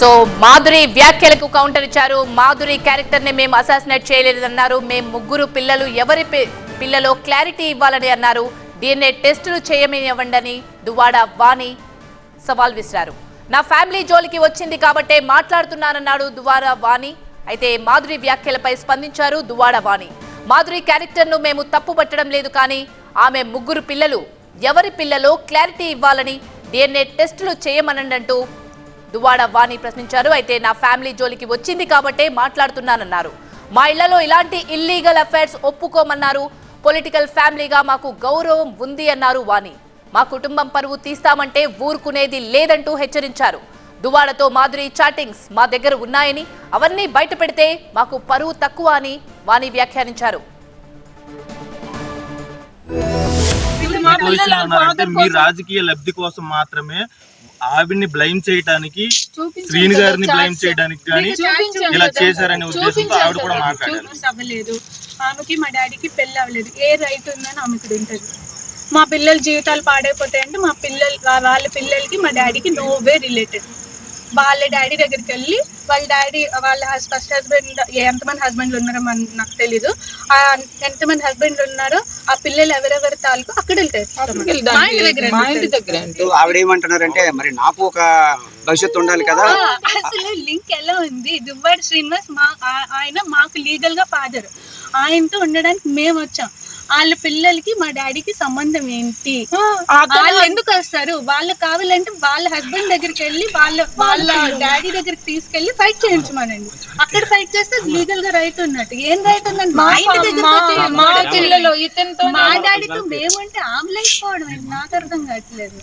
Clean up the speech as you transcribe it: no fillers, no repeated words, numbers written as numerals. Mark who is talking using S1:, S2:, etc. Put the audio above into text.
S1: So Madhuri వ్యాఖ్యలకు counter ఇచ్చారు. Madhuri character ని మేము అసాసినేట్ చేయలేదన్నారు. మేము ముగ్గురు పిల్లలు ఎవరి పిల్లలో క్లారిటీ ఇవ్వాలని అన్నారు. DNA టెస్టులు చేయమనివ్వండి దువ్వాడ వాణి సవాల్ విసిరారు. నా ఫ్యామిలీ జోలికి వచ్చింది కాబట్టే మాట్లాడుతున్నానన్నాడు దువ్వాడ వాణి. అయితే మాధురి వ్యాఖ్యలపై స్పందించారు దువ్వాడ వాణి. మాధురి క్యారెక్టర్ ను మేము తప్పు పట్టడం లేదు, కానీ ఆమె ముగ్గురు పిల్లలు ఎవరి పిల్లలో క్లారిటీ ఇవ్వాలని DNA టెస్టులు చేయమనంటూ దువ్వాడ వాణి ప్రశ్నించారు. అయితే నా ఫ్యామిలీ జోలికి వచ్చింది కాబట్టే మాట్లాడుతున్నానన్నారు. మా ఇళ్లలో ఇలాంటి ఇల్లీగల్ అఫైర్స్ ఒప్పుకోమన్నారు. పొలిటికల్ ఫ్యామిలీగా మాకు గౌరవం ఉంది అన్నారు వాణి. మా కుటుంబం పరువు తీస్తామంటే ఊరుకునేది లేదంటూ హెచ్చరించారు. దువ్వాడతో మాధురి చాటింగ్స్ మా దగ్గర ఉన్నాయని, అవన్నీ బయట పెడితే మాకు పరువు తక్కువ అని వాణి వ్యాఖ్యానించారు.
S2: మీ రాజకీయ లబ్ధి కోసం మాత్రమే ఆవిడ్ని బ్లైమ్ చేయడానికి, శ్రీని గారిని బ్లైమ్ చేయడానికి కానీ ఇలా చేశారనే ఉద్దేశంతో ఆవిడ కూడా మాట్లాడారు.
S3: ఆమెకి మా డాడీకి పెళ్లి అవ్వలేదు, ఏ రైట్ ఉందని ఆమెకు ఉంటుంది. మా పిల్లల జీవితాలు పాడైపోతాయంటే వాళ్ళ పిల్లలకి మా డాడీకి నో వే రిలేటెడ్. వాళ్ళ డాడీ దగ్గరికి వెళ్ళి వాళ్ళ ఫస్ట్ హస్బెండ్, ఎంతమంది హస్బెండ్లు ఉన్నారో నాకు తెలీదు, ఎంతమంది హస్బెండ్లు ఉన్నారో ఆ పిల్లలు ఎవరెవరి తాలూకు అక్కడ వెళ్తారు.
S4: ఆవిడ ఏమంటున్నారంటే మరి నాకు ఒక భవిష్యత్తు ఉండాలి కదా.
S3: అసలు లింక్ ఎలా ఉంది? దువ్వాడ శ్రీనివాస్ ఆయన మాకు లీగల్ గా ఫాదర్. ఆయనతో ఉండడానికి మేము వచ్చాం. వాళ్ళ పిల్లలకి మా డాడీకి సంబంధం ఏంటి? వాళ్ళు ఎందుకు వస్తారు? వాళ్ళకి కావాలంటే వాళ్ళ హస్బెండ్ దగ్గరికి వెళ్ళి వాళ్ళ డాడీ దగ్గరికి తీసుకెళ్లి ఫైట్ చేయించమనండి. అక్కడ ఫైట్ చేస్తే లీగల్ గా రైట్ ఉన్నట్టు. ఏం రైట్ ఉందండి? మా డాడీతో మేమంటే ఆమె లేకపోవడం నాకు అర్థం కావట్లేదు.